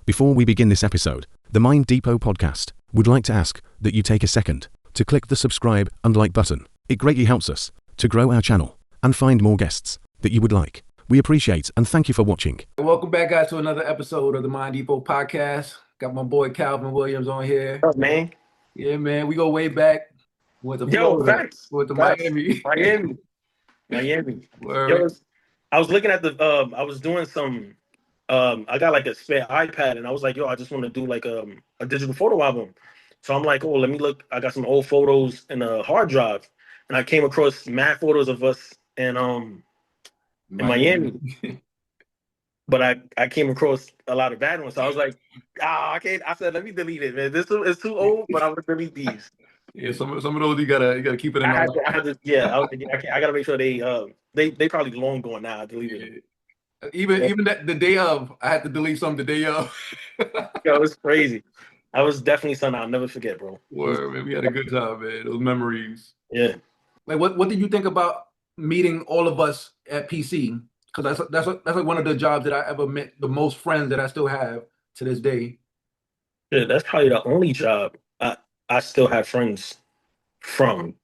Before we begin this episode, the Mind Depot podcast would like to ask that you take a second to click the subscribe and like button. It greatly helps us to grow our channel and find more guests that you would like. We appreciate and thank you for watching. Welcome back, guys, to another episode of the Mind Depot podcast. Got my boy Calvin Williams on here. What's up, man? Yeah, man, we go way back. Went to Yo, Florida, facts. went to Facts. Miami. Miami. Word. Yo, I was looking at I was doing some, I got like a spare iPad and I was like, yo, I just want to do like a digital photo album. So I'm like, oh, let me look. I got some old photos in a hard drive and I came across mad photos of us in Miami. But I came across a lot of bad ones. So I was like, I can't. I said, let me delete it, man. This is too old, but I'm gonna delete these. Yeah, some of those you gotta keep it in mind. I gotta make sure they probably long gone now. I deleted it. Even the day of, I had to delete some the day of. Yo, it's crazy. I was definitely something I'll never forget, bro. Word, man. We had a good time, man. Those memories. Yeah. Like, what did you think about meeting all of us at PC? Because that's like one of the jobs that I ever met, the most friends that I still have to this day. Yeah, that's probably the only job I still have friends from.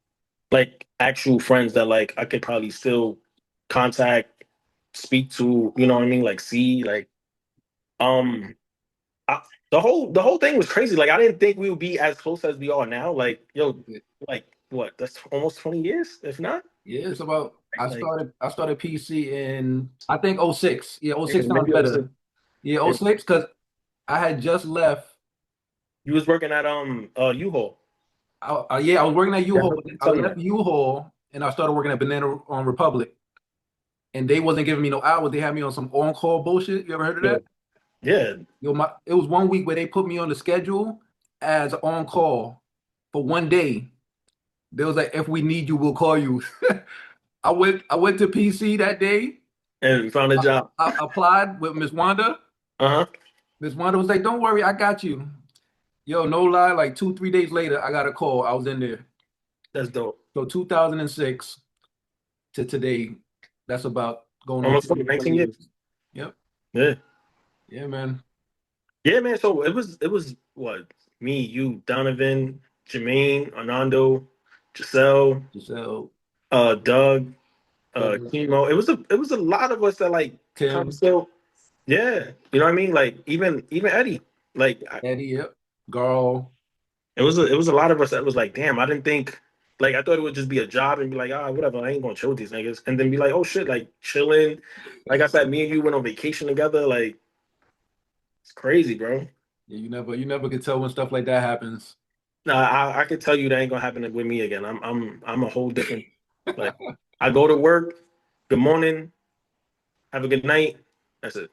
Like actual friends that like I could probably still contact, speak to, you know what I mean? Like see, like the whole thing was crazy. Like I didn't think we would be as close as we are now. Like, yo, like what? That's almost 20 years, if not. Yeah, it's about I started PC in I think '06. Yeah, '06 sounds better. Yeah, '06 because I had just left. You was working at U-Haul. Yeah, I was working at U-Haul. I left U-Haul and I started working at Banana Republic. And they wasn't giving me no hours. They had me on some on-call bullshit. You ever heard of that? Yeah. Yo, it was 1 week where they put me on the schedule as on-call for 1 day. They was like, if we need you, we'll call you. I went to PC that day. And found a job. I applied with Miss Wanda. Uh-huh. Miss Wanda was like, don't worry, I got you. Yo, no lie, like 2-3 days later, I got a call. I was in there. That's dope. So 2006 to today, that's about going almost on 19 years. Yep. Yeah. Yeah, man. Yeah, man. So it was what? Me, you, Donovan, Jamaine, Anando, Giselle, Doug, Chemo. It was a lot of us that like Tim. still, yeah. You know what I mean? Like even Eddie. Like Eddie, yep. Girl. It was a lot of us that was like, damn, I didn't think like I thought it would just be a job and be like, whatever, I ain't gonna chill with these niggas. And then be like, oh shit, like chilling. Like I said, me and you went on vacation together. Like it's crazy, bro. Yeah, you never could tell when stuff like that happens. Nah, I could tell you that ain't gonna happen with me again. I'm a whole different like I go to work, good morning, have a good night. That's it.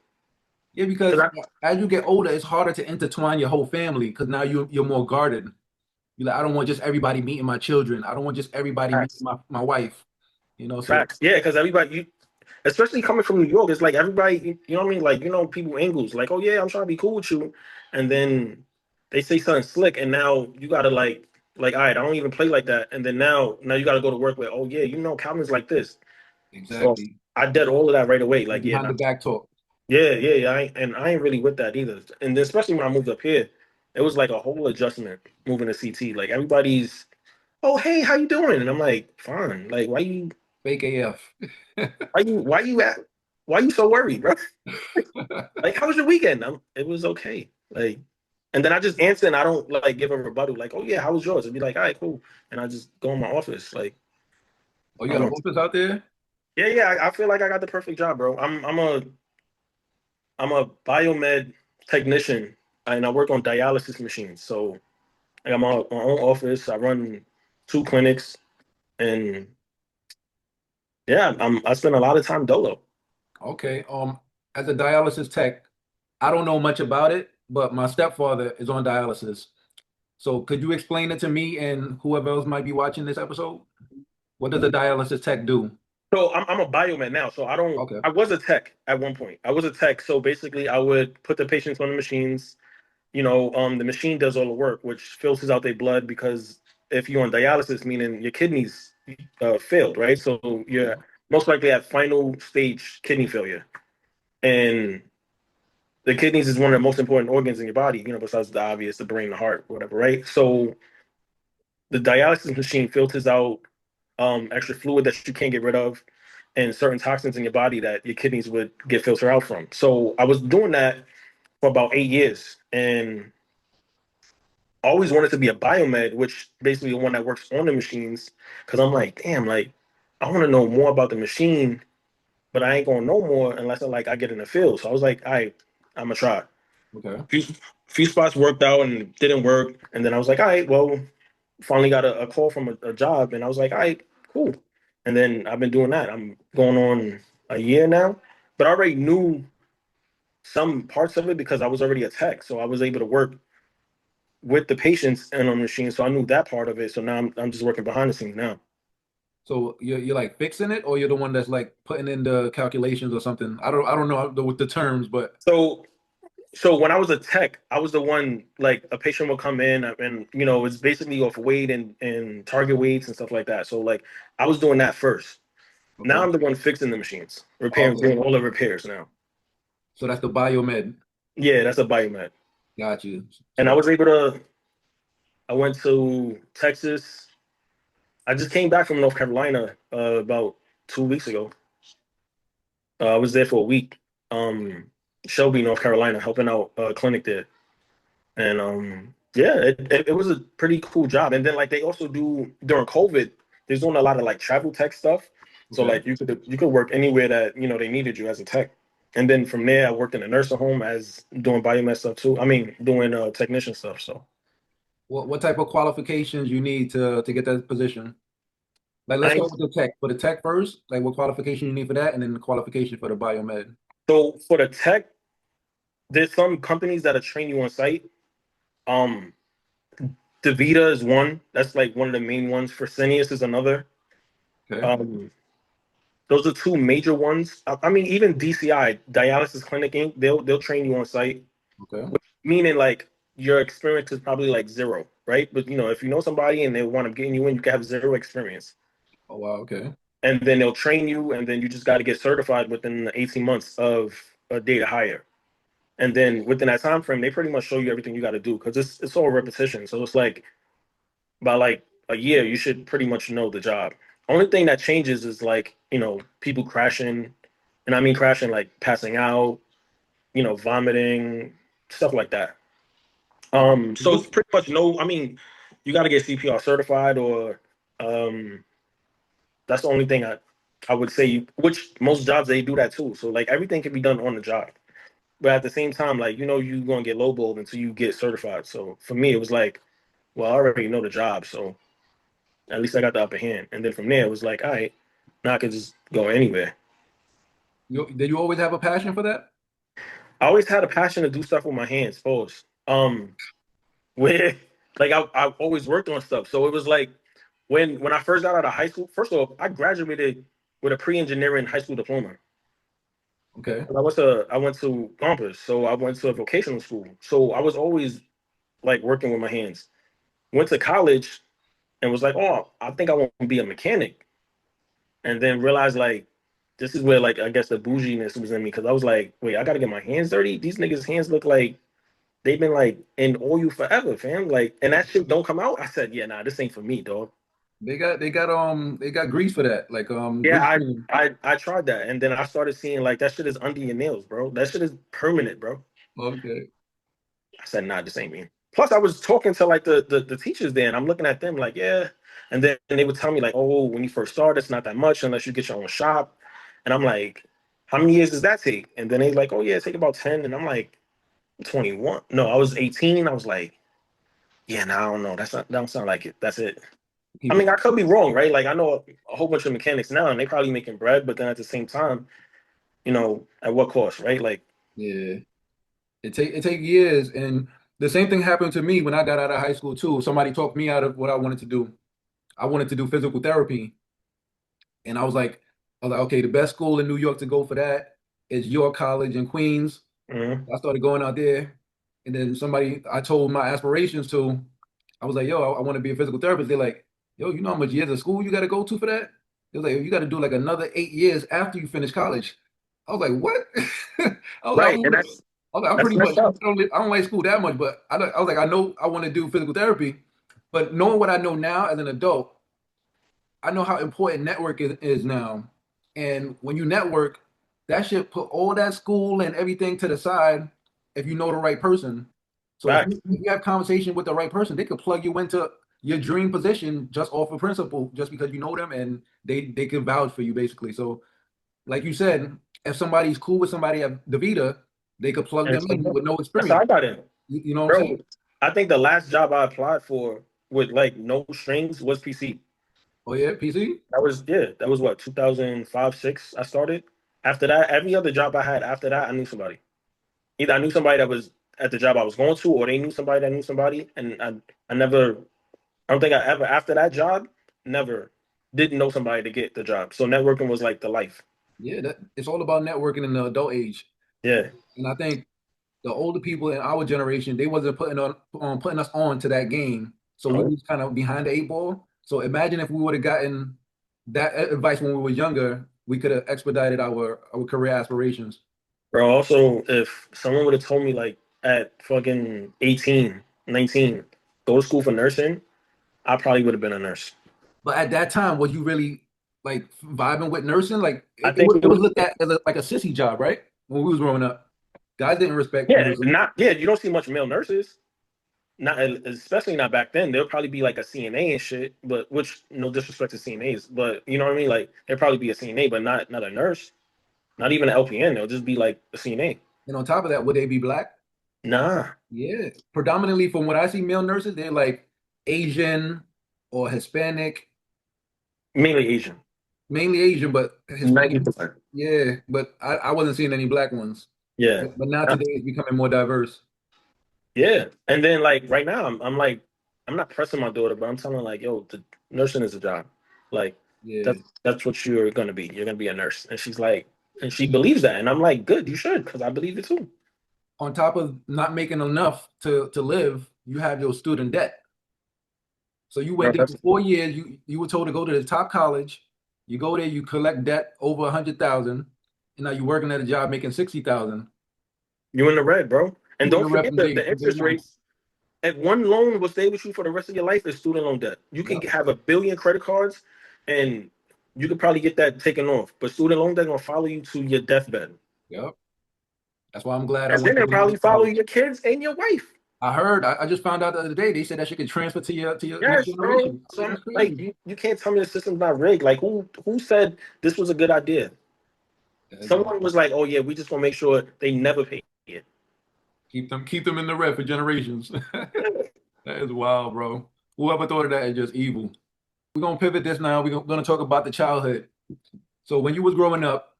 Yeah, because as you get older, it's harder to intertwine your whole family because now you're more guarded. You're like, I don't want just everybody meeting my children. I don't want just everybody meeting my wife. You know, so facts. Yeah, because everybody, especially coming from New York, it's like everybody, you know what I mean? Like, you know, people angles, like, oh yeah, I'm trying to be cool with you. And then they say something slick, and now you gotta like, all right, I don't even play like that. And then now you gotta go to work with, oh yeah, you know, Calvin's like this. Exactly. So I did all of that right away. Like, behind the back talk. Yeah. I ain't really with that either. And especially when I moved up here, it was like a whole adjustment moving to CT. Like everybody's, oh hey, how you doing? And I'm like, fine. Like, why you fake AF? why you so worried, bro? Like, how was your weekend? It was okay. Like, and then I just answer and I don't like give a rebuttal. Like, oh yeah, how was yours? And be like, all right, cool. And I just go in my office. Like, oh, you got an office out there? Yeah. I feel like I got the perfect job, bro. I'm a biomed technician and I work on dialysis machines. So I got my own office. I run 2 clinics, and yeah, I spend a lot of time dolo. Okay. As a dialysis tech, I don't know much about it, but my stepfather is on dialysis. So could you explain it to me and whoever else might be watching this episode? What does a dialysis tech do? So I'm a biomed now. So I don't. Okay. I was a tech at one point. I was a tech. So basically, I would put the patients on the machines. You know, the machine does all the work, which filters out their blood because if you're on dialysis, meaning your kidneys failed, right? So you're most likely at final stage kidney failure, and the kidneys is one of the most important organs in your body, besides the obvious, the brain, the heart, whatever, right? So the dialysis machine filters out extra fluid that you can't get rid of and certain toxins in your body that your kidneys would get filtered out from. So I was doing that for about 8 years and I always wanted to be a biomed, which basically the one that works on the machines. Cause I'm like, damn, like I want to know more about the machine, but I ain't gonna know more unless I get in the field. So I was like, all right, I'm gonna try. Okay. Few spots worked out and it didn't work. And then I was like, all right, well, finally got a call from a job and I was like, all right, cool. And then I've been doing that. I'm going on a year now, but I already knew some parts of it because I was already a tech. So I was able to work with the patients and on the machine. So I knew that part of it. So now I'm just working behind the scenes now. So you're like fixing it, or you're the one that's like putting in the calculations or something. I don't know the terms, but So when I was a tech, I was the one like a patient would come in and it's basically off weight and target weights and stuff like that. So like I was doing that first. Now okay. I'm the one fixing the machines, repairing, Okay. doing all the repairs now. So that's the biomed. Yeah, that's a biomed. Got you. And I So was able to. I went to Texas. I just came back from North Carolina about 2 weeks ago. I was there for a week. Shelby, North Carolina, helping out a clinic there. And yeah, it was a pretty cool job. And then like they also do during COVID, there's doing a lot of like travel tech stuff. So okay. like you could work anywhere that they needed you as a tech. And then from there, I worked in a nursing home as doing biomed stuff too. I mean, doing technician stuff. So What type of qualifications you need to get that position? Like let's I start with the tech. For the tech first, like what qualification you need for that, and then the qualification for the biomed. so for the tech, there's some companies that'll train you on site. Um, DaVita is one. That's like one of the main ones. Fresenius is another. Okay. Um, those are two major ones. I mean, even DCI, Dialysis Clinic Inc. They'll train you on site, Okay. meaning like your experience is probably like zero, right? But if you know somebody and they want to get you in, you can have zero experience, Oh wow. Okay. and then they'll train you, and then you just got to get certified within the 18 months of a data hire. And then within that time frame, they pretty much show you everything you got to do because it's all repetition. So it's like by like a year, you should pretty much know the job. Only thing that changes is like, people crashing, and I mean crashing like passing out, vomiting, stuff like that. So it's pretty much no, I mean, you got to get CPR certified or um, that's the only thing I would say, which most jobs they do that too. So like everything can be done on the job. But at the same time, like, you're going to get lowballed until you get certified. So for me, it was like, well, I already know the job. So at least I got the upper hand. And then from there, it was like, all right, now I can just go anywhere. Did you always have a passion for that? I always had a passion to do stuff with my hands, pause. Where like I always worked on stuff. So it was like when I first got out of high school, first of all, I graduated with a pre-engineering high school diploma. Okay. I went to Gompers, so I went to a vocational school. So I was always like working with my hands. Went to college and was like, oh, I think I want to be a mechanic. And then realized like this is where like I guess the bouginess was in me because I was like, wait, I gotta get my hands dirty. These niggas' hands look like they've been like in oil forever, fam. Like, and that shit don't come out. I said, yeah, nah, this ain't for me, dog. They got grease for that, like Yeah, grease I cream. I I tried that, and then I started seeing like that shit is under your nails, bro. That shit is permanent, bro. Okay. I said, nah, this ain't me. Plus, I was talking to like the teachers there, and I'm looking at them like, yeah. And then they would tell me like, oh, when you first start, it's not that much unless you get your own shop. And I'm like, how many years does that take? And then they like, oh yeah, it take about 10. And I'm like, 21. No, I was 18. I was like, yeah, no, I don't know. That don't sound like it. That's it. I Keep mean, it. I could be wrong, right? Like I know a whole bunch of mechanics now, and they probably making bread, but then at the same time, at what cost, right? Like, Yeah. It take years, and the same thing happened to me when I got out of high school too. Somebody talked me out of what I wanted to do. I wanted to do physical therapy, and I was like, okay, the best school in New York to go for that is York College in Queens. mhm. I started going out there, and then somebody I told my aspirations to, I was like, yo, I want to be a physical therapist. They're like, yo, you know how much years of school you got to go to for that? They're like, you got to do like another 8 years after you finish college. I was like, what? I was like, Right, I'm and like, that's I'm That's pretty messed much. up. I don't like school that much, but I was like, I know I want to do physical therapy, but knowing what I know now as an adult, I know how important network is now. And when you network, that should put all that school and everything to the side if you know the right person. So if Facts. you have conversation with the right person, they could plug you into your dream position just off of principle, just because you know them and they can vouch for you basically. So like you said, if somebody's cool with somebody at Davita, they could plug And them it's like, in with no that's how experience. I got in. You know what I'm saying? Bro, I think the last job I applied for with like no strings was PC. Oh yeah, PC. That was what, 2005, 6 I started. After that, every other job I had after that, I knew somebody. Either I knew somebody that was at the job I was going to, or they knew somebody that knew somebody. And I never, I don't think I ever, after that job, never didn't know somebody to get the job. So networking was like the life. Yeah, it's all about networking in the adult age. Yeah. And I think the older people in our generation, they wasn't putting us on to that game. So we No. was kind of behind the eight ball. So imagine if we would have gotten that advice when we were younger, we could have expedited our career aspirations. Bro, also, if someone would have told me like at fucking 18, 19, go to school for nursing, I probably would have been a nurse. But at that time, was you really like vibing with nursing? Like I it think was, it it was was, looked at as like a sissy job, right? When we was growing up, guys didn't respect yeah, nursing. not, yeah, you don't see much male nurses. Not especially not back then. There'll probably be like a CNA and shit, but which no disrespect to CNAs, but you know what I mean? Like there'll probably be a CNA, but not a nurse, not even an LPN. They'll just be like a CNA. And on top of that, would they be black? Nah, Yeah, predominantly from what I see, male nurses, they're like Asian or Hispanic, mainly Asian. mainly Asian, but Ninety Hispanic. percent. Yeah, but I wasn't seeing any black ones. Yeah. But now today it's becoming more diverse. Yeah, and then like right now, I'm like, I'm not pressing my daughter, but I'm telling her like, yo, the nursing is a job. Like Yeah. that's what you're gonna be. You're gonna be a nurse, and she's like, and she believes that, and I'm like, good, you should, because I believe it too. On top of not making enough to live, you have your student debt. So you Bro, went there for 4 years. You were told to go to the top college. You go there, you collect debt over 100,000, and now you're working at a job making 60,000. you in the red, bro. And You in don't the rep forget from the day interest one. rates. If one loan will stay with you for the rest of your life, is student loan debt. You can Yep. have a billion credit cards, and you could probably get that taken off. But student loan debt gonna follow you to your deathbed, Yep. That's why I'm glad I and then went to they'll community probably follow college. your kids and your wife. I heard. I just found out the other day. They said that shit could transfer to your next Yes, bro. generation. I was So like, I'm that's like, crazy. you can't tell me the system's not rigged. Like, who said this was a good idea? That's Someone was like, oh yeah, we just want to make sure they never pay it. keep them in the red for generations. That is wild, bro. Whoever thought of that is just evil. We're gonna pivot this now. We're gonna talk about the childhood. So when you was growing up,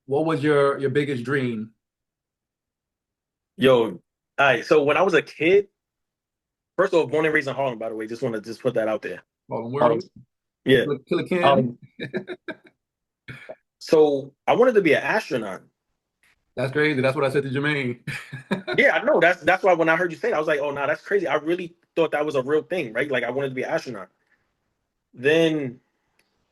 what was your biggest dream? Yo, all right. So when I was a kid, first of all, born and raised in Harlem, by the way, just want to just put that out there. Fallen Um, World, yeah. Killer Cam. Um, so I wanted to be an astronaut. That's crazy. That's what I said to Jamaine. Yeah, I know. That's why when I heard you say it, I was like, oh no, that's crazy. I really thought that was a real thing, right? Like I wanted to be an astronaut. Then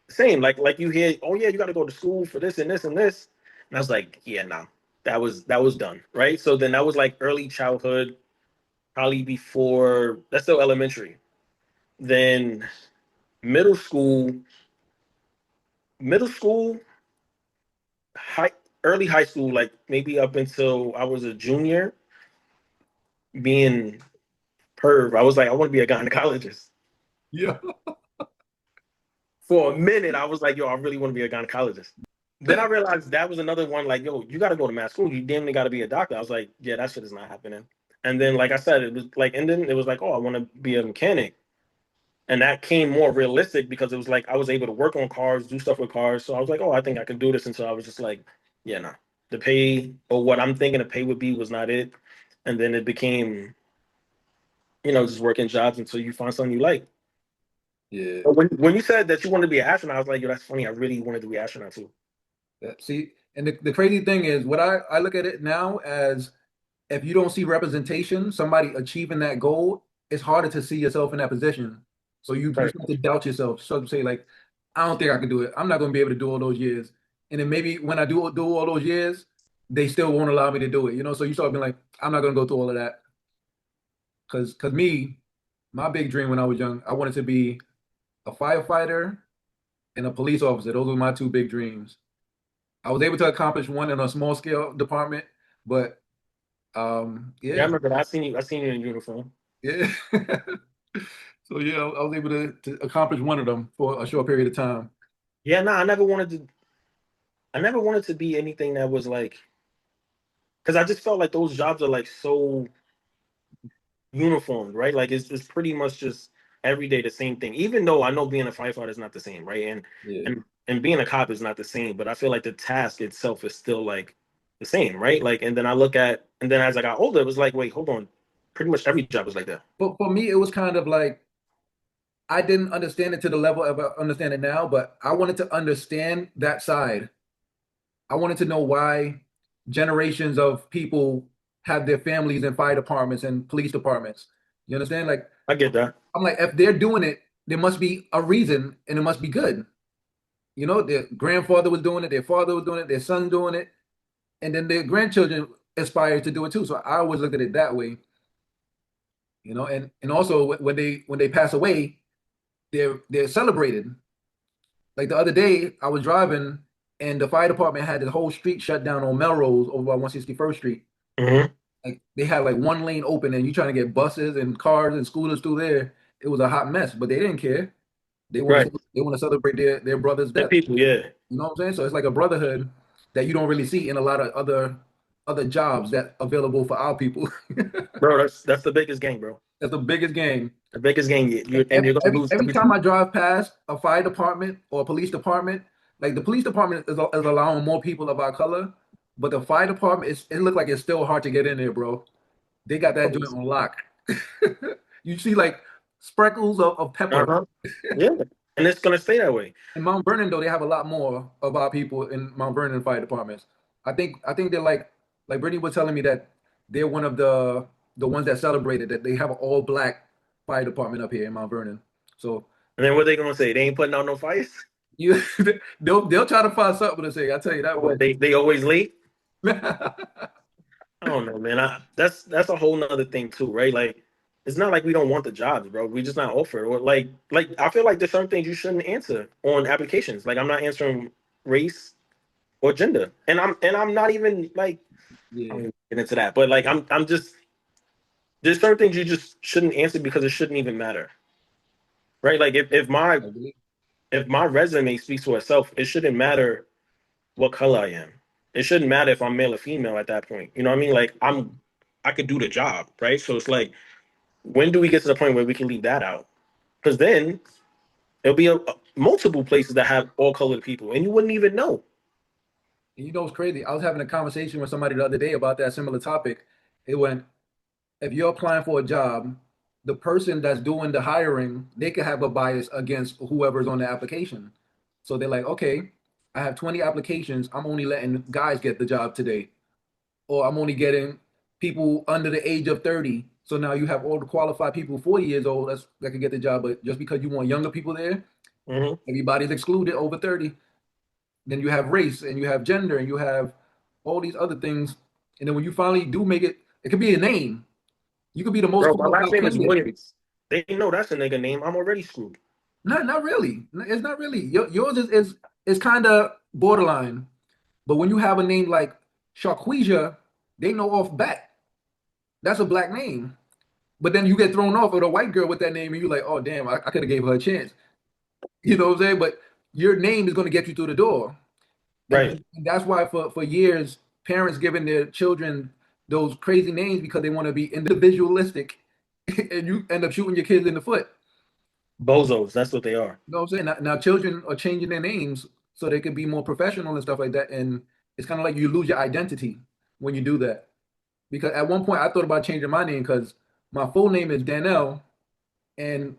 same, like you hear, oh yeah, you got to go to school for this and this and this, and I was like, yeah, no, that was done, right? So then that was like early childhood, probably before that's still elementary. Then middle school, middle school, high, early high school, like maybe up until I was a junior, being perv, I was like, I want to be a gynecologist. Yeah. For a minute, I was like, yo, I really want to be a gynecologist. Then I realized that was another one, like, yo, you got to go to math school. You damn near got to be a doctor. I was like, yeah, that shit is not happening. And then, like I said, it was like, and then it was like, oh, I want to be a mechanic. And that came more realistic because it was like I was able to work on cars, do stuff with cars. So I was like, oh, I think I can do this. And so I was just like, yeah, no. The pay or what I'm thinking the pay would be was not it. And then it became, just working jobs until you find something you like. Yeah. But when you said that you wanted to be an astronaut, I was like, yo, that's funny. I really wanted to be an astronaut too. See, and the crazy thing is, what I look at it now as, if you don't see representation, somebody achieving that goal, it's harder to see yourself in that position. So you Right. start to doubt yourself. So to say like, I don't think I can do it. I'm not going to be able to do all those years. And then maybe when I do all those years, they still won't allow me to do it. You know, so you start being like, I'm not gonna go through all of that. Cause me, my big dream when I was young, I wanted to be a firefighter and a police officer. Those were my two big dreams. I was able to accomplish one in a small scale department, but Yeah, I yeah, remember that. I seen you in uniform. yeah. So yeah, I was able to accomplish one of them for a short period of time. Yeah, no, I never wanted to be anything that was like, because I just felt like those jobs are like so uniformed, right? Like it's pretty much just every day the same thing. Even though I know being a firefighter is not the same, right? Yeah. And being a cop is not the same, but I feel like the task itself is still like the same, right? Like, and then I look at, and then as I got older, it was like, wait, hold on, pretty much every job is like that. But for me, it was kind of like I didn't understand it to the level of I understand it now, but I wanted to understand that side. I wanted to know why generations of people have their families in fire departments and police departments. You understand? Like I get that. I'm like, if they're doing it, there must be a reason and it must be good. You know, their grandfather was doing it, their father was doing it, their son doing it, and then their grandchildren aspire to do it too. So I always look at it that way, you know, and also when they pass away, they're celebrated. Like the other day, I was driving and the fire department had the whole street shut down on Melrose over by 161st Street. Hmm. Like they had like one lane open and you trying to get buses and cars and scooters through there. It was a hot mess, but they didn't care. Right. They want to celebrate their brother's The death. people, yeah, You know what I'm saying? So it's like a brotherhood that you don't really see in a lot of other jobs that available for our people. bro. That's the biggest game, bro. That's the biggest game. The biggest game, And and you're gonna lose every every time time. I drive past a fire department or a police department, like the police department is allowing more people of our color, but the fire department it look like it's still hard to get in there, bro. They got that joint on lock. You see like sprinkles of pepper. Uh-huh. Yeah, and it's gonna stay that way. In Mount Vernon, though, they have a lot more of our people in Mount Vernon fire departments. I think they're like Brittany was telling me that they're one of the ones that celebrated that they have an all black fire department up here in Mount Vernon. So And then what they gonna say? They ain't putting out no fires. you they'll try to find something to say. I tell you that Or much. they always late. I don't know, man. That's a whole nother thing too, right? Like, it's not like we don't want the jobs, bro. We just not offered. Or like I feel like there's certain things you shouldn't answer on applications. Like I'm not answering race or gender, and I'm not even like I don't Yeah, even get into that. But like I'm just there's certain things you just shouldn't answer because it shouldn't even matter, right? Like I believe. if my resume speaks for itself, it shouldn't matter what color I am. It shouldn't matter if I'm male or female at that point. You know what I mean? Like I could do the job, right? So it's like, when do we get to the point where we can leave that out? Because then there'll be multiple places that have all colored people, and you wouldn't even know. And you know what's crazy? I was having a conversation with somebody the other day about that similar topic. It went, if you're applying for a job, the person that's doing the hiring, they could have a bias against whoever's on the application. So they're like, okay, I have 20 applications. I'm only letting guys get the job today. Or I'm only getting people under the age of 30. So now you have all the qualified people 40 years old that can get the job. But just because you want younger people there, Hmm. everybody's excluded over 30. Then you have race and you have gender and you have all these other things. And then when you finally do make it, it could be a name. You could be the most Bro, my last qualified name is candidate. Williams. They know that's a nigga name. I'm already screwed. Not really. It's not really. Yours is kind of borderline. But when you have a name like Sharquisha, they know off bat that's a black name. But then you get thrown off with a white girl with that name, and you're like, oh damn, I could have gave her a chance. You know what I'm saying? But your name is going to get you through the door, Right. and that's why for years parents giving their children those crazy names because they want to be individualistic, and you end up shooting your kids in the foot. Bozos. That's what they are. You know what I'm saying? Now children are changing their names so they can be more professional and stuff like that. And it's kind of like you lose your identity when you do that. Because at one point I thought about changing my name because my full name is Danelle, and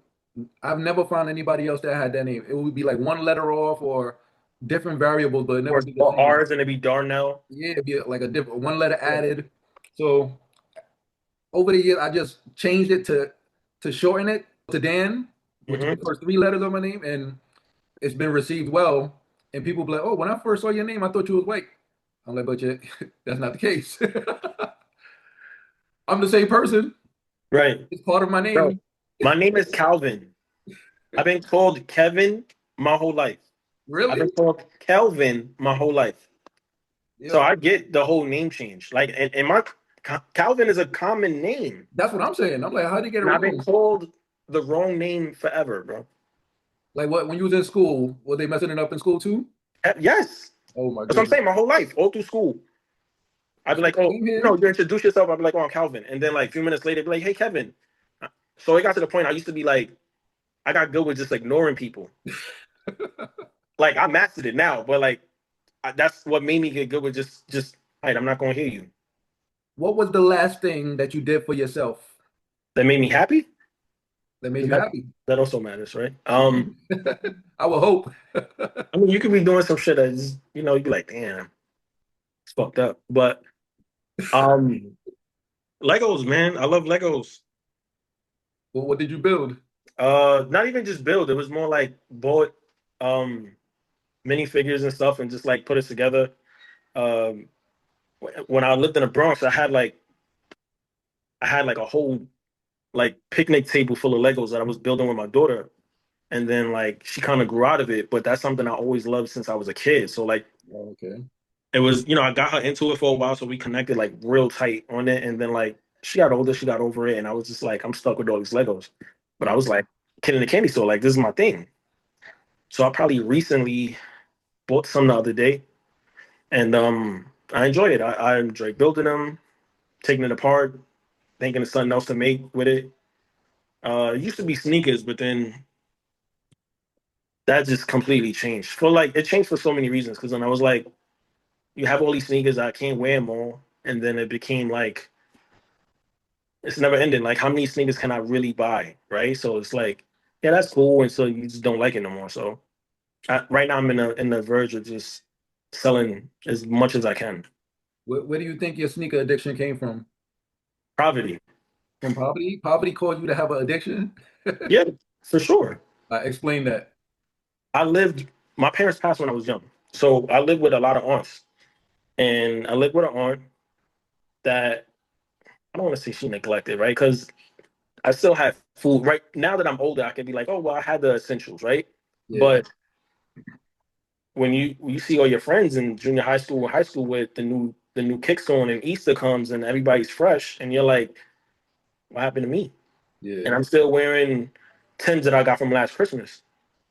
I've never found anybody else that had that name. It would be like one letter off or different variables, but it never Or be the same. R's and it'd be Darnell. Yeah, it'd be like a different one letter Yeah. added. So over the years, I just changed it to shorten it to Dan, which is the Hmm. first three letters of my name, and it's been received well. And people be like, "Oh, when I first saw your name, I thought you was white." I'm like, but that's not the case. I'm the same person. Right. It's part of my Bro, name. my name is Calvin. I've been called Kevin my whole life. I've Really? been called Kelvin my whole life. So Yeah. I get the whole name change. Like, and my Calvin is a common name. That's what I'm saying. I'm like, how did you get it And I've been wrong? called the wrong name forever, bro. Like what? When you was in school, were they messing it up in school too? Yes. Oh my That's what I'm goodness. saying. My whole life, all through school. I'd be like, oh, Same here. you introduce yourself. I'd be like, oh, I'm Calvin. And then like a few minutes later, be like, hey, Kevin. So it got to the point I used to be like, I got good with just ignoring people. Like I mastered it now, but like that's what made me get good with just, all right, I'm not going to hear you. What was the last thing that you did for yourself That made me happy. that made you That happy? that also matters, right? I would hope. I mean, you could be doing some shit that's, you'd be like, damn, it's fucked up. But um, Legos, man, I love Legos. Well, what did you build? Not even just build. It was more like bought um minifigures and stuff, and just like put it together. Um, when I lived in the Bronx, I had like a whole like picnic table full of Legos that I was building with my daughter, and then like she kind of grew out of it. But that's something I always loved since I was a kid. So like Oh, okay. it was, I got her into it for a while, so we connected like real tight on it. And then like she got older, she got over it, and I was just like, I'm stuck with all these Legos. But I was like, kid in the candy store, like this is my thing. So I probably recently bought some the other day, and I enjoy it. I enjoy building them, taking it apart, thinking of something else to make with it. It used to be sneakers, but then that just completely changed. For like it changed for so many reasons. Because then I was like, you have all these sneakers, I can't wear them all, and then it became like it's never ending. Like how many sneakers can I really buy, right? So it's like, yeah, that's cool, and so you just don't like it no more. So right now I'm in the verge of just selling as much as I can. Where do you think your sneaker addiction came from? Poverty, From poverty? Poverty caused you to have an addiction? yeah, for sure. Explain that. I lived. My parents passed when I was young, so I lived with a lot of aunts, and I lived with an aunt that I don't want to say she neglected, right? Because I still have food. Right now that I'm older, I can be like, oh well, I had the essentials, right? Yeah. But when you see all your friends in junior high school or high school with the new kicks on and Easter comes and everybody's fresh, and you're like, what happened to me? And Yeah. I'm still wearing Tims that I got from last Christmas,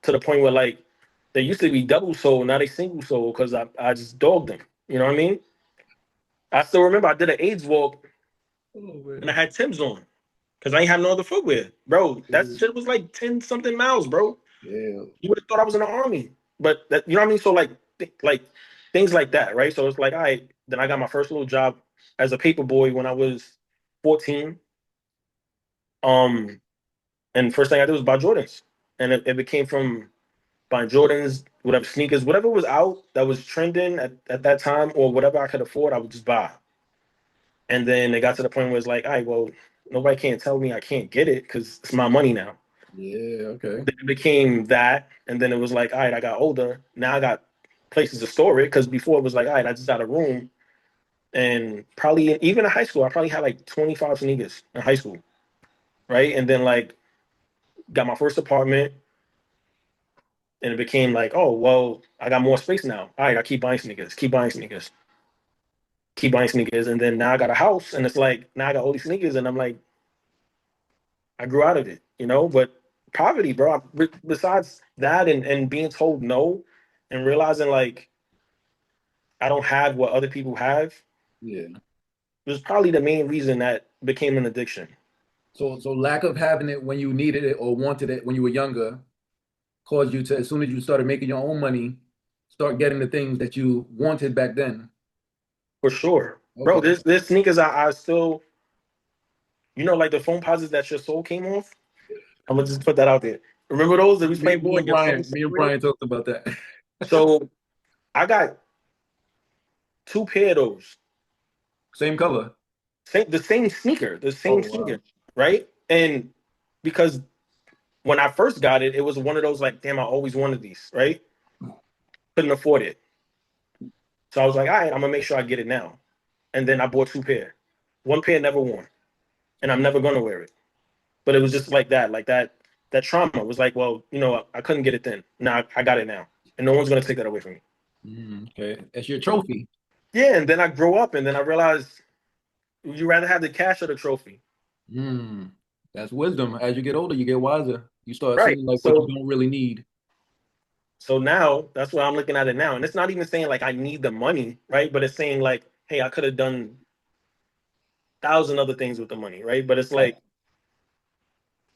to the point where like they used to be double sole, now they single sole because I just dogged them. You know what I mean? I still remember I did an AIDS walk Oh and I man. had Tims on because I ain't have no other footwear, bro. That Yeah. shit was like 10 something miles, bro. Yeah. You would have thought I was in the army, but that, you know what I mean. So like like things like that, right? So it's like, all right. Then I got my first little job as a paper boy when I was 14. Um, and first thing I did was buy Jordans, and it became from buying Jordans, whatever sneakers, whatever was out that was trending at that time, or whatever I could afford, I would just buy. And then it got to the point where it's like, all right, well, nobody can't tell me I can't get it because it's my money now. Yeah. Okay. Then it became that, and then it was like, all right, I got older. Now I got places to store it because before it was like, all right, I just got a room, and probably even in high school, I probably had like 25 sneakers in high school, right? And then like got my first apartment, and it became like, oh well, I got more space now. All right, I keep buying sneakers, keep buying sneakers, keep buying sneakers, and then now I got a house, and it's like now I got all these sneakers, and I'm like, I grew out of it, But poverty, bro. Besides that, and being told no, and realizing like I don't have what other people have, Yeah. was probably the main reason that became an addiction. So lack of having it when you needed it or wanted it when you were younger caused you to, as soon as you started making your own money, start getting the things that you wanted back then. For sure, bro. Okay. There's sneakers I still, like the foam posits that your soul came off. I'm gonna just put that out there. Remember those that we was Me, playing me ball and and your soul Brian, me and separated? Brian talked about that. So I got two pair of those. Same color. The same Oh sneaker, wow. right? And because when I first got it, it was one of those like, damn, I always wanted these, right? Couldn't afford it. So I was like, all right, I'm gonna make sure I get it now. And then I bought 2 pair. 1 pair never worn, and I'm never gonna wear it. But it was just like that, that trauma was like, well, I couldn't get it then. Now I got it now, and no one's gonna take that away from me. Okay, that's your trophy. Yeah, and then I grow up, and then I realized you rather have the cash or the trophy, That's wisdom. As you get older, you get wiser. You start right? seeing like what you So don't really need. now that's what I'm looking at it now, and it's not even saying like I need the money, right? But it's saying like, hey, I could have done 1,000 other things with the money, right? But it's Right. like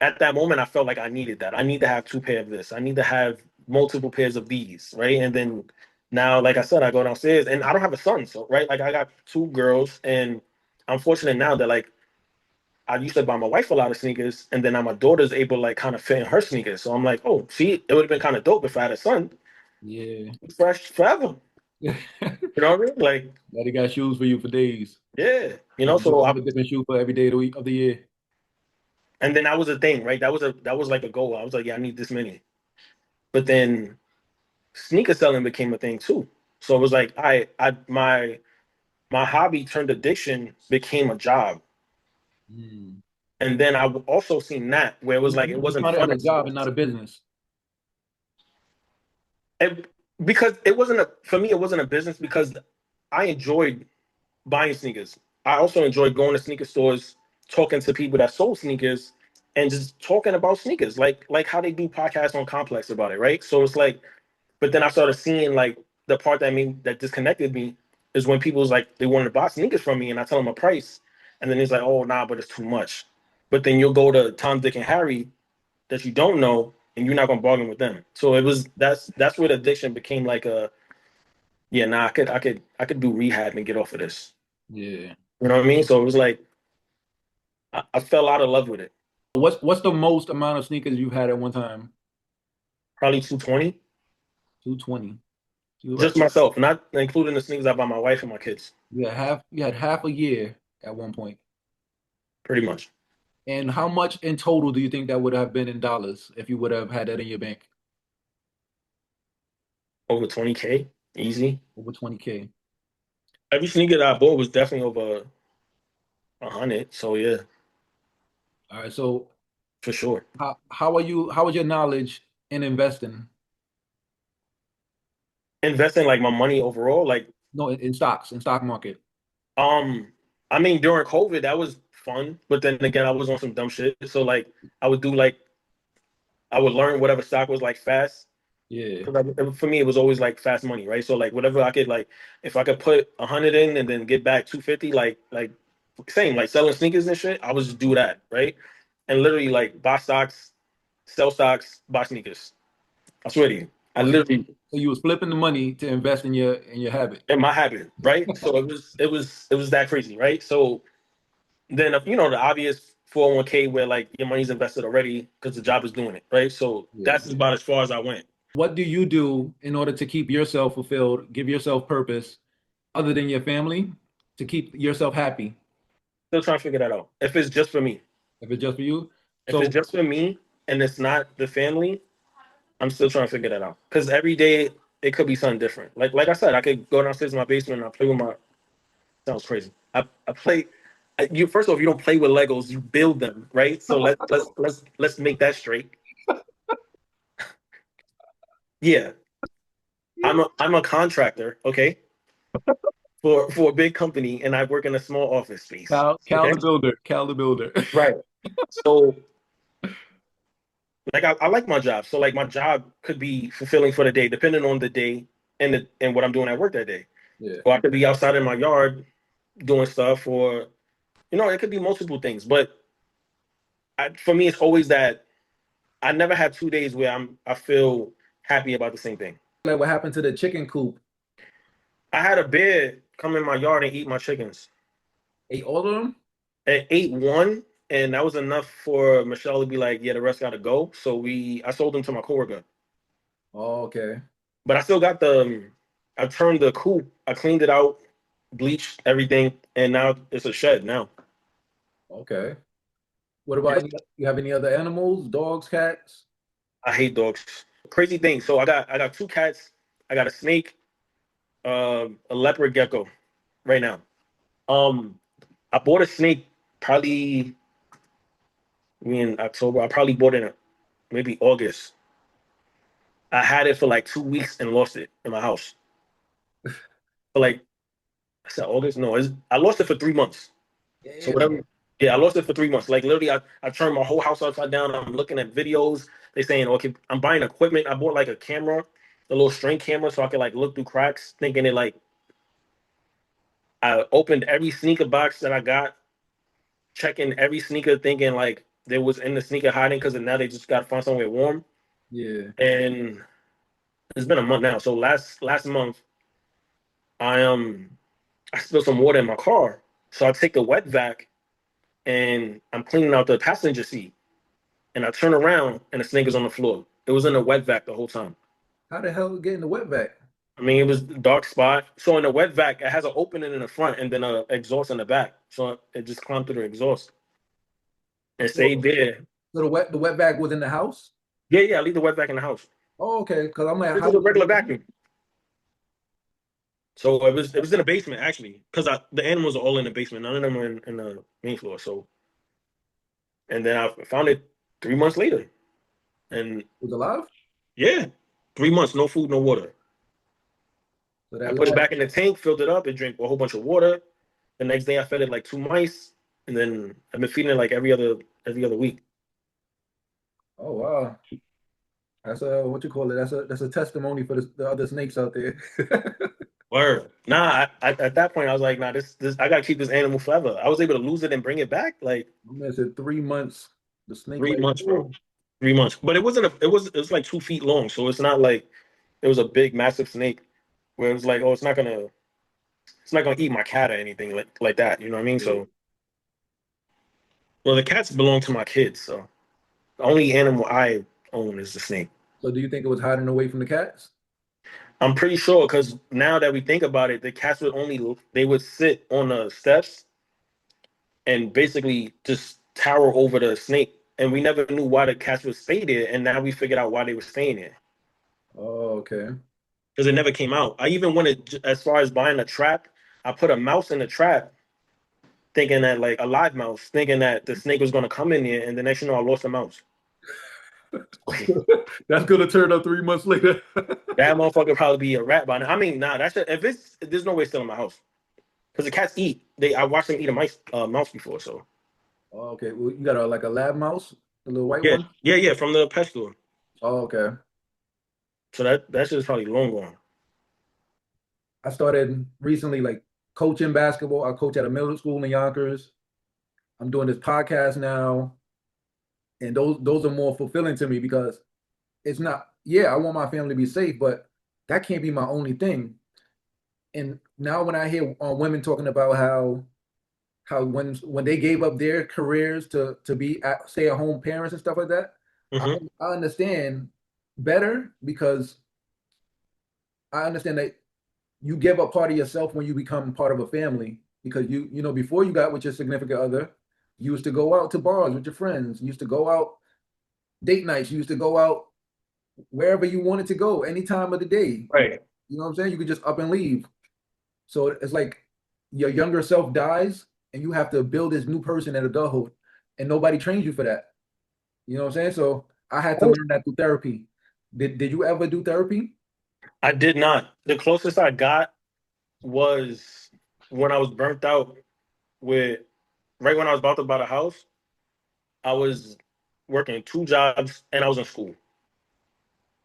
at that moment, I felt like I needed that. I need to have 2 pair of this. I need to have multiple pairs of these, right? And then now, like I said, I go downstairs, and I don't have a son, so right, like I got 2 girls, and I'm fortunate now that like I used to buy my wife a lot of sneakers, and then now my daughter's able to like kind of fit in her sneakers. So I'm like, oh, see, it would have been kind of dope if I had a son, Yeah. fresh forever. You know what I mean? Like, Daddy got shoes for you for days. yeah, You So have a different shoe for every day of the week of the year. and then that was a thing, right? That was like a goal. I was like, yeah, I need this many. But then sneaker selling became a thing too. So it was like my hobby turned addiction became a job. Mm. And then I also seen that where it was like it You wasn't found it as fun a job anymore. and not a business. And because it wasn't a for me, it wasn't a business because I enjoyed buying sneakers. I also enjoyed going to sneaker stores, talking to people that sold sneakers, and just talking about sneakers, like how they do podcasts on Complex about it, right? So it's like, but then I started seeing like the part that disconnected me is when people was like they wanted to buy sneakers from me, and I tell them a price, and then he's like, oh nah, but it's too much. But then you'll go to Tom, Dick, and Harry that you don't know, and you're not gonna bargain with them. So it was that's where the addiction became like a yeah, nah, I could do rehab and get off of this. Yeah. You know what I mean? So it was like I fell out of love with it. What's the most amount of sneakers you've had at one time? Probably 220. 220. Just myself, not including the sneakers I buy my wife and my kids. You had half a year at one point. Pretty much. And how much in total do you think that would have been in dollars if you would have had that in your bank? Over 20K. Easy. Over 20K. Every sneaker that I bought was definitely over 100. So yeah, All right. So for sure. how is your knowledge in investing? Investing like my money overall, like No, in stocks, in stock market. um I mean during COVID that was fun, but then again I was on some dumb shit. So like I would do like I would learn whatever stock was like fast. Yeah. Because for me, it was always like fast money, right? So like whatever I could like, if I could put 100 in and then get back 250, like same like selling sneakers and shit, I would just do that, right? And literally like buy stocks, sell stocks, buy sneakers. I swear to you, I Oh, literally so you was flipping the money to invest in your habit. in my habit, right? So it was that crazy, right? So then the obvious 401k where like your money's invested already because the job is doing it, right? So Yeah. that's about as far as I went. What do you do in order to keep yourself fulfilled, give yourself purpose, other than your family, to keep yourself happy? Still trying to figure that out. If it's just for me, If it's just for you. if it's So just for me and it's not the family, I'm still trying to figure that out. Because every day it could be something different. Like I said, I could go downstairs in my basement and I play with my. Sounds crazy. I play. You first off, you don't play with Legos. You build them, right? So let's make that straight. Yeah, I'm a contractor, okay, for a big company, and I work in a small office space. Cal Okay, the builder, Cal the builder. right. So like I like my job. So like my job could be fulfilling for the day, depending on the day and what I'm doing at work that day. Yeah. Or I could be outside in my yard doing stuff, or it could be multiple things. But for me, it's always that I never have 2 days where I feel happy about the same thing. Like what happened to the chicken coop? I had a bear come in my yard and eat my chickens. Ate all of them? It ate one, and that was enough for Michelle to be like, "Yeah, the rest got to go." So I sold them to my coworker. Oh, okay. But I still got I turned the coop, I cleaned it out, bleached everything, and now it's a shed now. Okay. What about you have any other animals, dogs, cats? I hate dogs. Crazy thing. So I got 2 cats, I got a snake, A leopard gecko right now. Um, I bought a snake probably in October. I probably bought it in maybe August. I had it for like 2 weeks and lost it in my house. For like I said August, no, I lost it for 3 months. So Damn. whatever. Yeah, I lost it for 3 months. Like literally, I turned my whole house upside down. I'm looking at videos. They saying, okay, I'm buying equipment. I bought like a camera, a little string camera, so I could like look through cracks, thinking it like I opened every sneaker box that I got, checking every sneaker, thinking like they was in the sneaker hiding because now they just got to find somewhere warm. Yeah. And it's been a month now. So last month, I I spilled some water in my car. So I take the wet vac and I'm cleaning out the passenger seat. And I turn around and the snake is on the floor. It was in a wet vac the whole time. How the hell get in the wetback? I mean, it was a dark spot. So in the wet vac, it has an opening in the front and then a exhaust in the back. So it just climbed through the exhaust and So, stayed there. so the wet bag was in the house? Yeah, yeah, I leave the wet vac in the house. Oh, okay. Because I'm like, This how is a did it regular get in? vacuum. So it was in the basement actually, because the animals are all in the basement. None of them are in the main floor. So and then I found it 3 months later, and Was alive? yeah, 3 months, no food, no water. So I that put it last, back in the tank, filled it up, it drank a whole bunch of water. The next day I fed it like 2 mice, and then I've been feeding it like every other week. oh wow. That's a what you call it? That's a testimony for the other snakes out there. Word. Nah, at that point I was like, nah, this I gotta keep this animal forever. I was able to lose it and bring it back like My man said 3 months. The snake three like, months, bro. oh, 3 months. But it was like 2 feet long, so it's not like it was a big, massive snake where it was like, oh, it's not gonna eat my cat or anything like that. You know what I mean? yeah. So, well, the cats belong to my kids, so the only animal I own is the snake. So do you think it was hiding away from the cats? I'm pretty sure because now that we think about it, the cats would sit on the steps and basically just tower over the snake, and we never knew why the cats would stay there, and now we figured out why they were staying there Oh, okay. because it never came out. I even went as far as buying a trap. I put a mouse in the trap, thinking that like a live mouse, thinking that the snake was gonna come in there, and the next you know, I lost the mouse. That's gonna turn up 3 months later. That motherfucker probably be a rat by now. I mean, nah, that's if it's there's no way it's still in my house because the cats eat. I watched them eat a mouse before. So Oh, okay. Well, you got like a lab mouse, the little white yeah, one? yeah, yeah, from the pet store. Oh, okay. So that shit is probably long gone. I started recently like coaching basketball. I coach at a middle school in Yonkers. I'm doing this podcast now, and those are more fulfilling to me because it's not, yeah, I want my family to be safe, but that can't be my only thing. And now when I hear women talking about how when they gave up their careers to be stay at home parents and stuff like that, I, Hmm. I understand better because I understand that you give up part of yourself when you become part of a family because you know before you got with your significant other, you used to go out to bars with your friends, you used to go out date nights, you used to go out wherever you wanted to go any time of the day. Right. You know what I'm saying? You could just up and leave. So it's like your younger self dies and you have to build this new person at adulthood and nobody trains you for that. You know what I'm saying? So I had to learn that through therapy. Did you ever do therapy? I did not. The closest I got was when I was burnt out with right when I was about to buy a house. I was working 2 jobs and I was in school,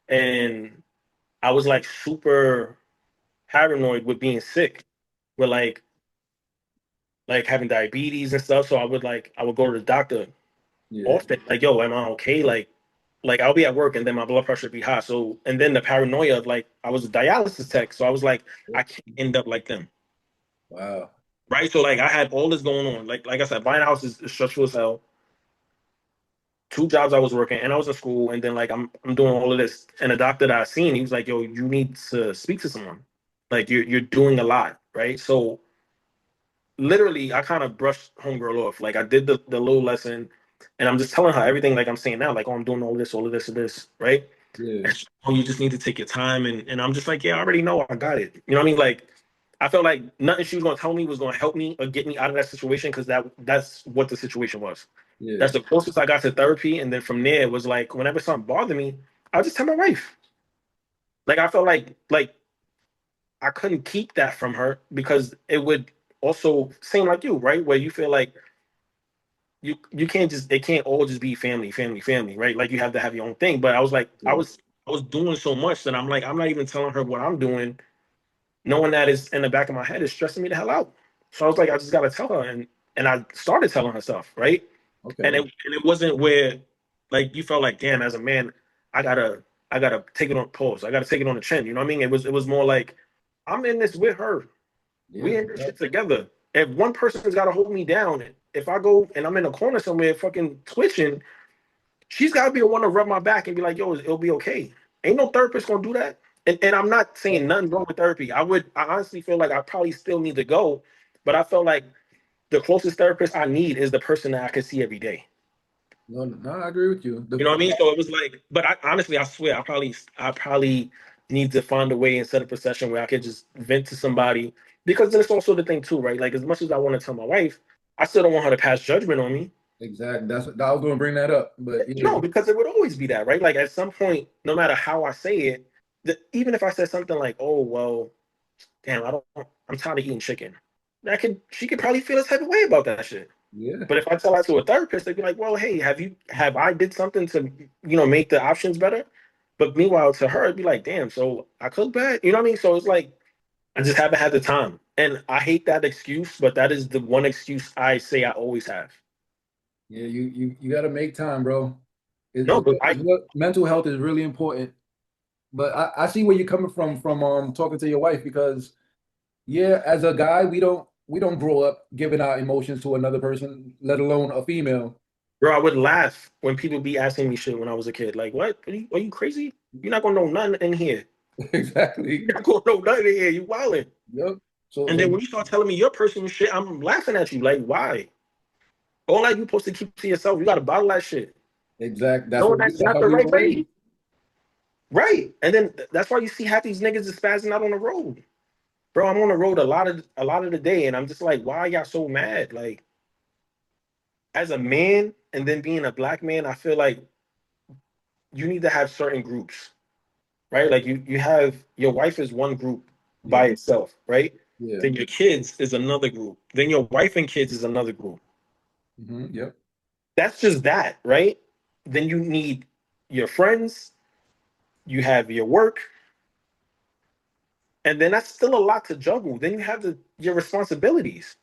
and I was like super paranoid with being sick, with like having diabetes and stuff. So I would go to the doctor Yeah. often, like, yo, am I okay? Like I'll be at work and then my blood pressure would be high. So and then the paranoia of like I was a dialysis tech, so I was like, I can't end up like them. Wow. Right. So like I had all this going on. Like I said, buying a house is stressful as hell. 2 jobs I was working and I was in school, and then like I'm doing all of this. And the doctor that I seen, he was like, yo, you need to speak to someone. Like you're doing a lot, right? So literally I kind of brushed homegirl off. Like I did the little lesson and I'm just telling her everything like I'm saying now, like, oh, I'm doing all of this, and this, right? Yeah. And she's like, oh, you just need to take your time. And I'm just like, yeah, I already know I got it. You know what I mean? Like, I felt like nothing she was gonna tell me was gonna help me or get me out of that situation because that's what the situation was. Yeah. That's the closest I got to therapy. And then from there it was like whenever something bothered me, I'll just tell my wife. Like I felt like I couldn't keep that from her because it would also seem like you, right? Where you feel like you can't just it can't all just be family, family, family, right? Like you have to have your own thing. But I was like, Yeah. I was doing so much that I'm like, I'm not even telling her what I'm doing, knowing that is in the back of my head is stressing me the hell out. So I was like, I just gotta tell her, and I started telling her stuff, right? Okay. And it wasn't where like you felt like, damn, as a man, I gotta I gotta take it on pause. I gotta take it on the chin. You know what I mean? It was more like I'm in this with her. Yeah. We in this shit together. If one person's gotta hold me down, if I go and I'm in a corner somewhere fucking twitching, she's gotta be the one to rub my back and be like, yo, it'll be okay. Ain't no therapist gonna do that. And I'm not saying nothing wrong with therapy. I honestly feel like I probably still need to go, but I felt like the closest therapist I need is the person that I can see every day. No, no, I agree with you. You know what I mean? So it was like, but I honestly, I swear, I probably need to find a way and set up a session where I could just vent to somebody because that's also the thing too, right? Like as much as I want to tell my wife, I still don't want her to pass judgment on me. Exactly. That's what I was going to bring that up. But yeah, No, because it would always be that, right? Like at some point, no matter how I say it, even if I said something like, "Oh well, damn, I'm tired of eating chicken," she could probably feel a type of way about that shit. yeah. But if I tell that to a therapist, they'd be like, "Well, hey, have I did something to make the options better?" But meanwhile, to her, it'd be like, "Damn, so I cook bad," you know what I mean? So it's like I just haven't had the time, and I hate that excuse, but that is the one excuse I say I always have. Yeah, you got to make time, bro. No, but Mental health is really important. But I see where you're coming from talking to your wife because yeah, as a guy, we don't grow up giving our emotions to another person, let alone a female. bro, I would laugh when people be asking me shit when I was a kid. Like, what? Are you crazy? You're not gonna know nothing in here. Exactly. You're not gonna know nothing in here. You wildin'. Yep. So And so then when you start telling me your personal shit, I'm laughing at you. Like, why? All that you supposed to keep to yourself. You gotta bottle that shit. exact. No, that's That's not how the we right were way. raised. Right. And then that's why you see half these niggas is spazzing out on the road. Bro, I'm on the road a lot of the day, and I'm just like, why y'all so mad? Like, as a man, and then being a black man, I feel like you need to have certain groups, right? Like you have your wife is one group Yeah. by itself, right? Yeah. Then your kids is another group. Then your wife and kids is another group. Yep. That's just that, right? Then you need your friends, you have your work, and then that's still a lot to juggle. Then you have your responsibilities.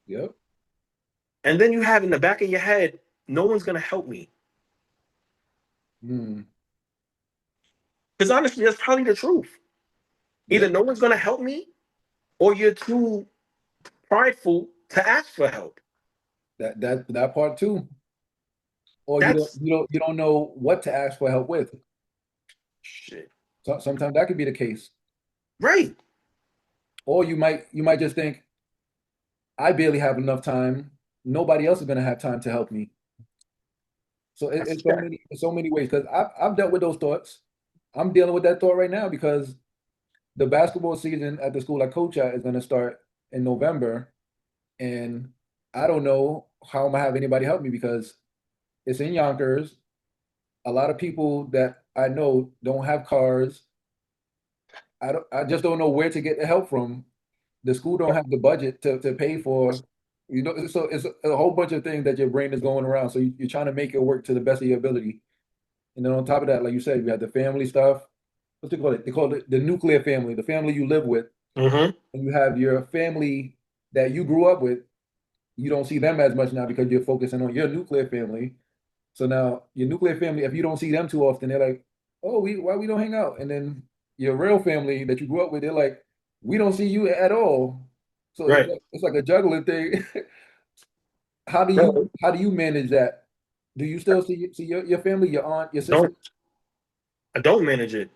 Yep. And then you have in the back of your head, no one's gonna help me. Mm. Because honestly, that's probably the truth. Either Yep. no one's gonna help me, or you're too prideful to ask for help. That part too. Or That's you don't know what to ask for help with. shit. So sometimes that could be the case. Right. Or you might just think, I barely have enough time. Nobody else is gonna have time to help me. So That's it's so many ways because I've dealt with those thoughts. I'm dealing with that thought right now because the basketball season at the school I coach at is gonna start in November, and I don't know how I'm gonna have anybody help me because it's in Yonkers. A lot of people that I know don't have cars. I just don't know where to get the help from. The school don't have the budget to pay for, so it's a whole bunch of things that your brain is going around. So you're trying to make it work to the best of your ability. And then on top of that, like you said, you have the family stuff. What's they call it? They call it the nuclear family, the family you live with. Mm-hmm. And you have your family that you grew up with. You don't see them as much now because you're focusing on your nuclear family. So now your nuclear family, if you don't see them too often, they're like, "Oh, why we don't hang out?" And then your real family that you grew up with, they're like, "We don't see you at all." So Right. it's like a juggling thing. Bro, How do you manage that? Do you still see your family, your aunt, your sister? don't I don't manage it.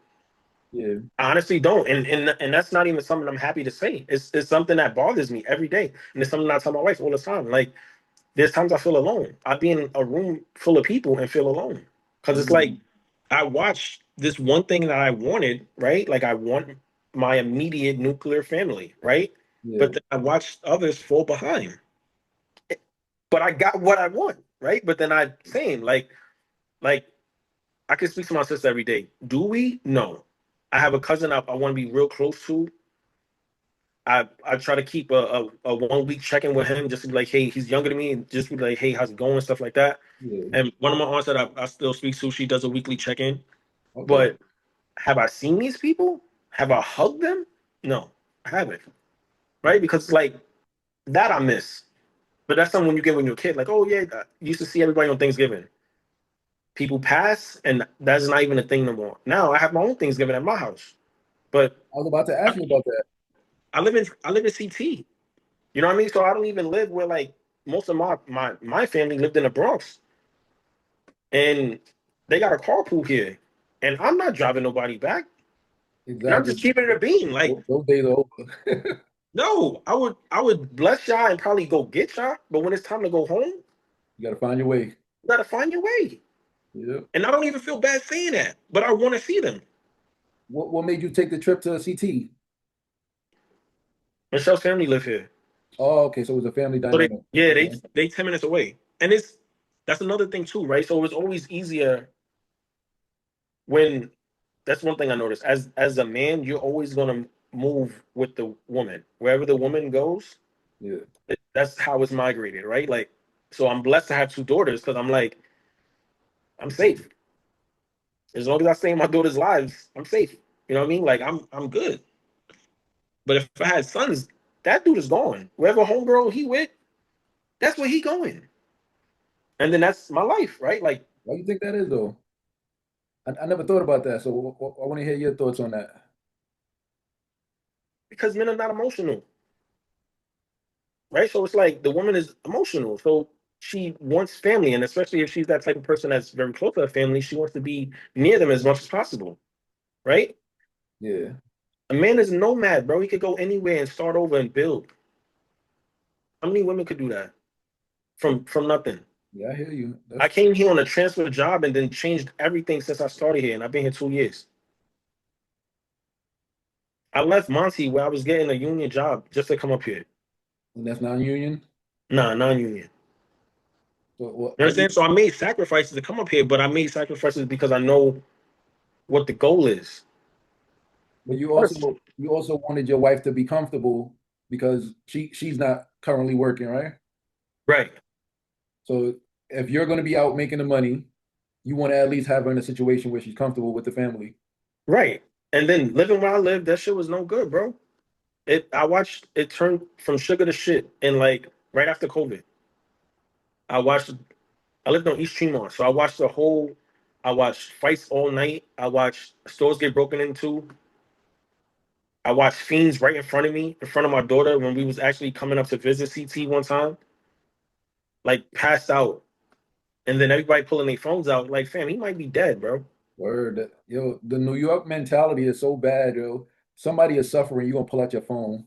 Yeah. I honestly don't. And that's not even something I'm happy to say. It's something that bothers me every day. And it's something I tell my wife all the time. Like there's times I feel alone. I be in a room full of people and feel alone. Because it's like Mm. I watch this one thing that I wanted, right? Like I want my immediate nuclear family, right? Yeah. But then I watched others fall behind. But I got what I want, right? But then I same like I can speak to my sister every day. Do we? No. I have a cousin I want to be real close to. I try to keep a 1 week check-in with him just to be like, hey, he's younger than me, and just be like, hey, how's it going, stuff like that. Yeah. And one of my aunts that I still speak to, she does a weekly check-in. Okay. But have I seen these people? Have I hugged them? No, I haven't. Right? Because like that I miss. But that's something when you get when you're a kid, like, oh yeah, I used to see everybody on Thanksgiving. People pass, and that's not even a thing no more. Now I have my own Thanksgiving at my house. But I was about to ask I, you about that. I live in CT. You know what I mean? So I don't even live where like most of my family lived in the Bronx, and they got a carpool here, and I'm not driving nobody back, and I'm Exactly. just keeping it a bean. Like, Those days are over. no, I would bless y'all and probably go get y'all, but when it's time to go home, you You got to find your way. gotta find your way. Yeah. And I don't even feel bad saying that, but I want to see them. What made you take the trip to CT? Michelle's family live here, Oh, okay. So it was a family so they dynamic. yeah they Okay. they 10 minutes away, and that's another thing too, right? So it's always easier when that's one thing I noticed. As a man, you're always gonna move with the woman wherever the woman goes. Yeah. That's how it's migrated, right? Like, so I'm blessed to have two daughters because I'm like I'm safe as long as I stay in my daughter's lives. I'm safe. You know what I mean? Like I'm good. But if I had sons, that dude is gone. Wherever homegirl he with, that's where he going. And then that's my life, right? Like Why do you think that is, though? I never thought about that. So I want to hear your thoughts on that. because men are not emotional, right? So it's like the woman is emotional. So she wants family, and especially if she's that type of person that's very close to her family, she wants to be near them as much as possible, right? Yeah. A man is a nomad, bro. He could go anywhere and start over and build. How many women could do that from nothing? Yeah, I hear you. I That's came here on a transfer job and then changed everything since I started here, and I've been here 2 years. I left Monty where I was getting a union job just to come up here. and that's non-union. Nah, non-union. So You what understand? So I made sacrifices to come up here, but I made sacrifices because I know what the goal is. but First, you also wanted your wife to be comfortable because she's not currently working, right? right, So if you're going to be out making the money, you want to at least have her in a situation where she's comfortable with the family. right. And then living where I live, that shit was no good, bro. I watched it turn from sugar to shit, and like right after COVID, I watched. I lived on East Tremont, so I watched the whole. I watched fights all night. I watched stores get broken into. I watched fiends right in front of me, in front of my daughter, when we was actually coming up to visit CT one time, like passed out, and then everybody pulling their phones out, like, fam, he might be dead, bro. Word, yo, the New York mentality is so bad, yo. Somebody is suffering, you're gonna pull out your phone.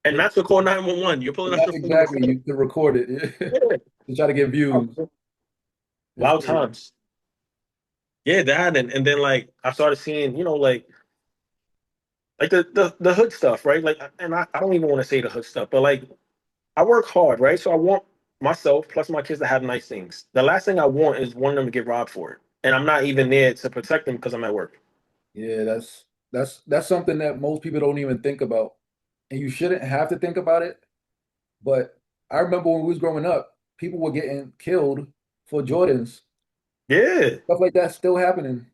And not to call 911. You're pulling out Not your phone to exactly, record. you to record it Yeah. to try to get views. It's Loud crazy. times. Yeah, that and then like I started seeing, like the hood stuff, right? Like, and I don't even want to say the hood stuff, but like I work hard, right? So I want myself plus my kids to have nice things. The last thing I want is one of them to get robbed for it, and I'm not even there to protect them because I'm at work. Yeah, that's something that most people don't even think about. And you shouldn't have to think about it. But I remember when we was growing up, people were getting killed for Jordans. Yeah, Stuff like that's still happening.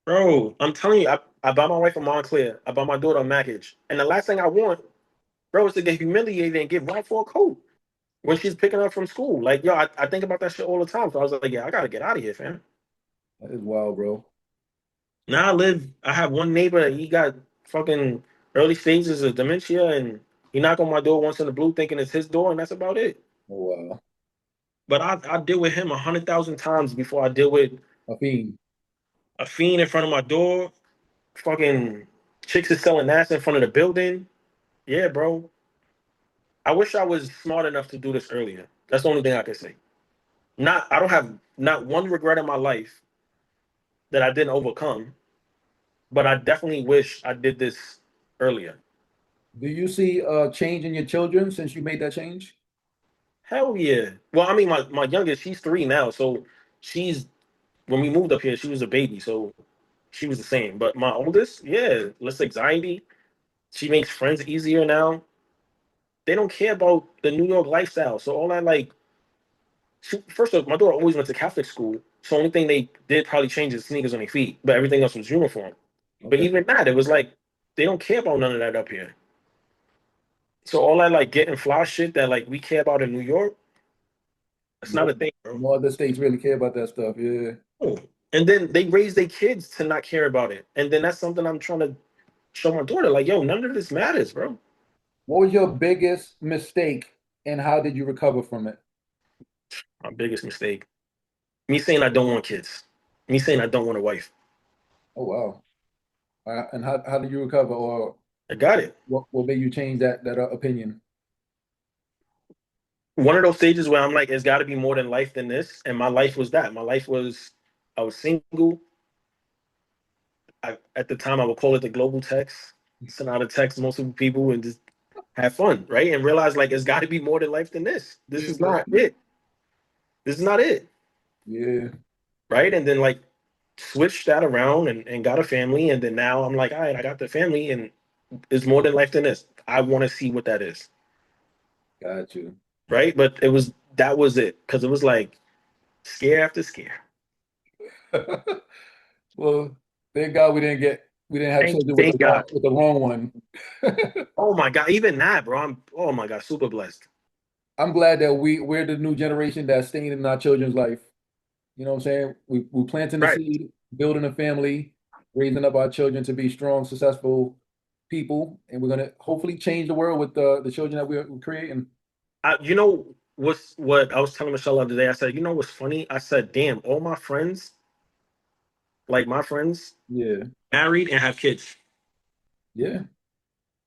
bro, I'm telling you, I bought my wife a Montclair, I bought my daughter a Mackage, and the last thing I want, bro, is to get humiliated and get robbed for a coat when she's picking up from school. Like, yo, I think about that shit all the time. So I was like, yeah, I gotta get out of here, fam. That is wild, bro. Now I have one neighbor, he got fucking early stages of dementia, and he knock on my door once in the blue thinking it's his door, and that's about it. Oh wow. But I deal with him 100,000 times before I deal with A fiend. a fiend in front of my door, fucking chicks is selling ass in front of the building. Yeah, bro. I wish I was smart enough to do this earlier. That's the only thing I can say. I don't have not one regret in my life that I didn't overcome. but I definitely wish I did this earlier. Do you see a change in your children since you made that change? Hell yeah. Well, I mean, my youngest, she's 3 now, so she's when we moved up here, she was a baby, so she was the same. But my oldest, yeah, less anxiety. She makes friends easier now. They don't care about the New York lifestyle. So all that like, first off, my daughter always went to Catholic school. So only thing they did probably change is sneakers on their feet, but everything else was uniform. But Okay. even that, it was like they don't care about none of that up here. So all that like getting fly shit that like we care about in New York, it's not No, a thing, bro. no other states really care about that stuff. Yeah. Oh. And then they raise their kids to not care about it. And then that's something I'm trying to show my daughter, like, yo, none of this matters, bro. What was your biggest mistake and how did you recover from it? My biggest mistake. Me saying I don't want kids. Me saying I don't want a wife. Oh wow. And how did you recover, or I got it. what made you change that opinion? One of those stages where I'm like, it's got to be more than life than this. And my life was that. My life was, I was single. At the time, I would call it the global text. Send out a text, multiple people, and just have fun, right? And realize like it's got to be more than life than this. This is Yeah. not it. This is not it, Yeah. right? And then like switched that around and got a family. And then now I'm like, all right, I got the family, and it's more than life than this. I want to see what that is, Got you. right? But that was it because it was like scare after scare. Well, thank God we didn't have children with Thank God. the wrong one. Oh my God, even that, bro. Oh my God, super blessed. I'm glad that we're the new generation that's staying in our children's life. You know what I'm saying? We're planting the Right. seed, building a family, raising up our children to be strong, successful people, and we're gonna hopefully change the world with the children that we're creating. You know what I was telling Michelle the other day? I said, you know what's funny? I said, damn, all my friends, like my friends, Yeah, married and have kids. yeah.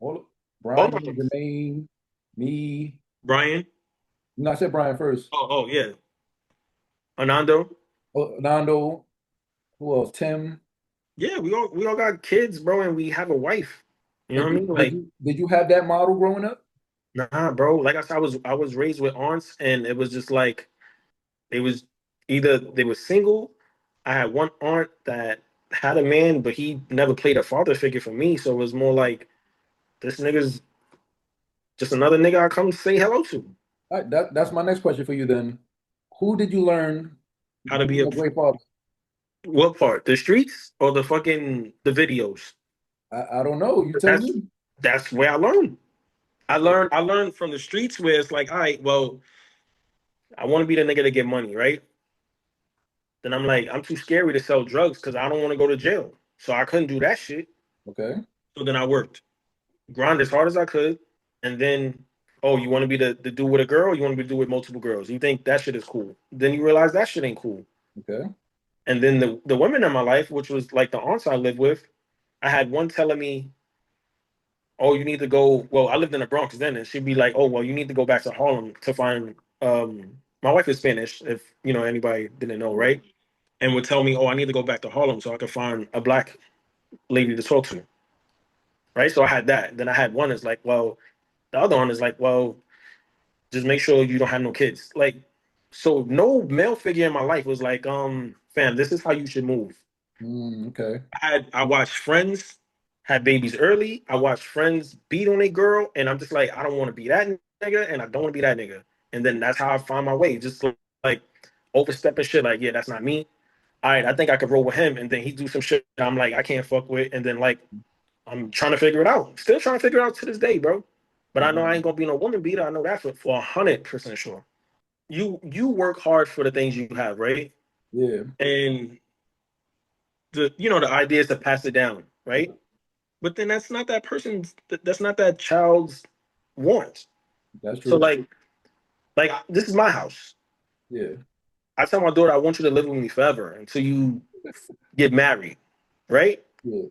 All All my Brian, friends. Jamaine, me. Brian. No, I said Brian first. Oh yeah. Anando. Oh, Nando. Who else? Tim. Yeah, we all got kids, bro, and we have a wife. You know And what I mean? Like, did you have that model growing up? nah, bro. Like I said, I was raised with aunts, and it was just like they was either they were single. I had one aunt that had a man, but he never played a father figure for me. So it was more like this nigga's just another nigga I come say hello to. All right, that's my next question for you then. Who did you learn How to be a being a great father? what part? The streets or the videos? I don't know. You tell That's me. that's where I learned. I learned from the streets where it's like, all right, well, I want to be the nigga to get money, right? Then I'm like, I'm too scary to sell drugs because I don't want to go to jail. So I couldn't do that shit. Okay. So then I worked, grind as hard as I could, and then, oh, you want to be the dude with a girl? You want to be the dude with multiple girls? You think that shit is cool? Then you realize that shit ain't cool. Okay. And then the women in my life, which was like the aunts I lived with, I had one telling me, "Oh, you need to go." Well, I lived in the Bronx then, and she'd be like, "Oh, well, you need to go back to Harlem to find." My wife is Spanish, if you know anybody didn't know, Yeah. right? And would tell me, "Oh, I need to go back to Harlem so I can find a black lady to talk to." Right? So I had that. Then I had one that's like, "Well," the other one is like, "Well, just make sure you don't have no kids." Like, so no male figure in my life was like, fam, this is how you should move. Okay. I watched friends have babies early. I watched friends beat on a girl, and I'm just like, I don't want to be that nigga, and I don't want to be that nigga. And then that's how I find my way. Just like overstepping shit. Like, yeah, that's not me. All right, I think I could roll with him, and then he do some shit I'm like, I can't fuck with, and then like I'm trying to figure it out. Still trying to figure it out to this day, bro. But I know I ain't gonna be no woman beater. I know that for 100% sure. You work hard for the things you have, right? Yeah. And the idea is to pass it down, right? But then that's not that person's. That's not that child's want. That's So true. like this is my house. Yeah. I tell my daughter I want you to live with me forever until you get married, right? Yeah.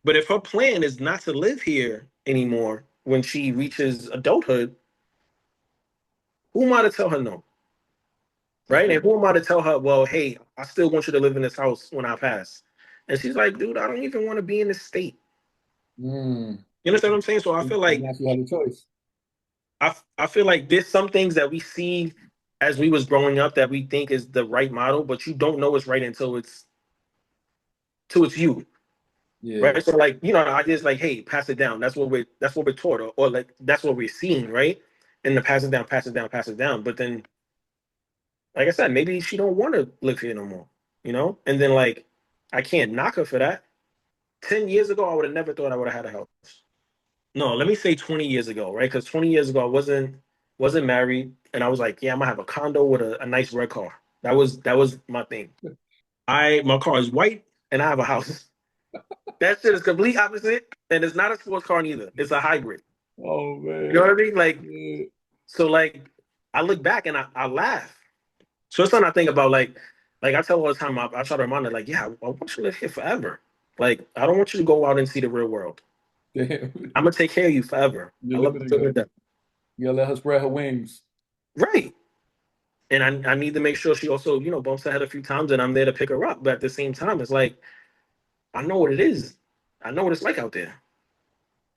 But if her plan is not to live here anymore when she reaches adulthood, who am I to tell her no? That's Right? true. And who am I to tell her, well, hey, I still want you to live in this house when I pass? And she's like, dude, I don't even want to be in this state. Mm. You understand what I'm saying? So I feel like Now she has a choice. I feel like there's some things that we see as we was growing up that we think is the right model, but you don't know it's right until it's you. Yeah. Right. So like, I just like, hey, pass it down. That's what we're taught, or like that's what we're seeing, right? And the pass it down, pass it down, pass it down. But then, like I said, maybe she don't want to live here no more. And then like I can't knock her for that. 10 years ago, I would have never thought I would have had a house. No, let me say 20 years ago, right? Because 20 years ago I wasn't married, and I was like, yeah, I'm gonna have a condo with a nice red car. That was my thing. My car is white and I have a house. That shit is complete opposite, and it's not a sports car neither. It's a hybrid. Oh You know man. what I mean? Like, Yeah. so like I look back and I laugh. So it's something I think about. Like I tell all the time, I try to remind her, like, yeah, I want you to live here forever. Like, I don't want you to go out and see the real world. Damn. I'm gonna take care of you forever. I You're love you limiting to her. death. You gotta let her spread her wings. Right. And I need to make sure she also, bumps her head a few times and I'm there to pick her up. But at the same time, it's like, I know what it is. I know what it's like out there.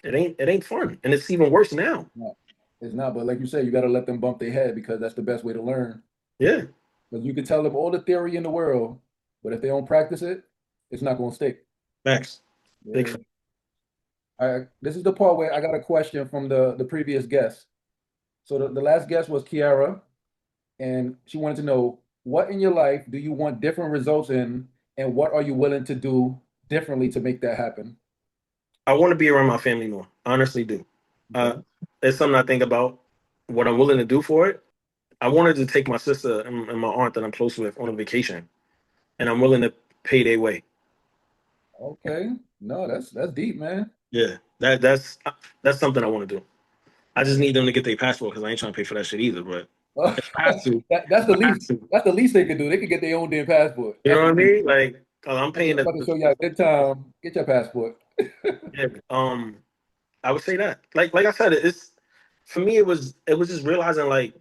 It ain't fun. And it's even worse now. No, it's not, but like you said, you gotta let them bump their head because that's the best way to learn. Yeah. Because you can tell them all the theory in the world, but if they don't practice it, it's not gonna stick. Max. Big Yeah. fan. This is the part where I got a question from the previous guest. So the last guest was Kiara, and she wanted to know what in your life do you want different results in, and what are you willing to do differently to make that happen? I want to be around my family more. I honestly do. Uh, Okay. it's something I think about, what I'm willing to do for it. I wanted to take my sister and my aunt that I'm close with on a vacation, and I'm willing to pay their way. Okay. No, that's deep, man. Yeah, that's something I want to do. I just need them to get their passport because I ain't trying to pay for that shit either. But if I have to, That's the I have least. to. That's the least they could do. They could get their own damn passport. You That's know the what I least. mean? Like, I'm I'm paying about to show you a good time. Get your passport. yeah, I would say that. Like I said, it's for me. It was just realizing like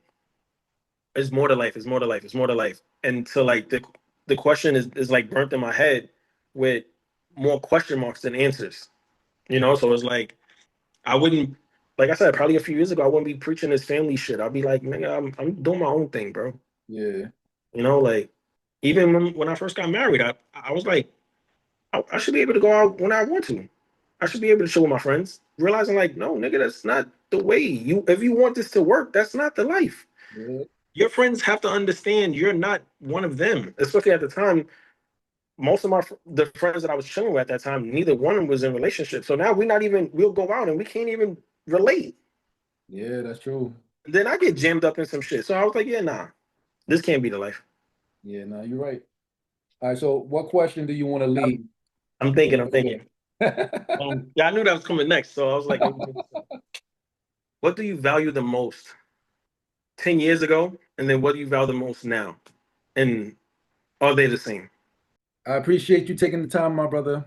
it's more to life. It's more to life. It's more to life. And so like the question is like burnt in my head with more question marks than answers. So it's like I wouldn't, like I said, probably a few years ago, I wouldn't be preaching this family shit. I'd be like, nigga, I'm doing my own thing, bro. Yeah. Like even when I first got married, I was like, I should be able to go out when I want to. I should be able to chill with my friends. Realizing like, no, nigga, that's not the way. If you want this to work, that's not the life. Yeah. Your friends have to understand you're not one of them. Especially at the time, most of the friends that I was chilling with at that time, neither one of them was in relationships. So now we'll go out and we can't even relate. Yeah, that's true. Then I get jammed up in some shit. So I was like, yeah, nah, this can't be the life. Yeah, no, you're right. All right, so what question do you want to leave I'm for the thinking, I'm next thinking. guest? Yeah, I knew that was coming next. So I was like, what do you value the most 10 years ago? And then what do you value the most now? And are they the same? I appreciate you taking the time, my brother.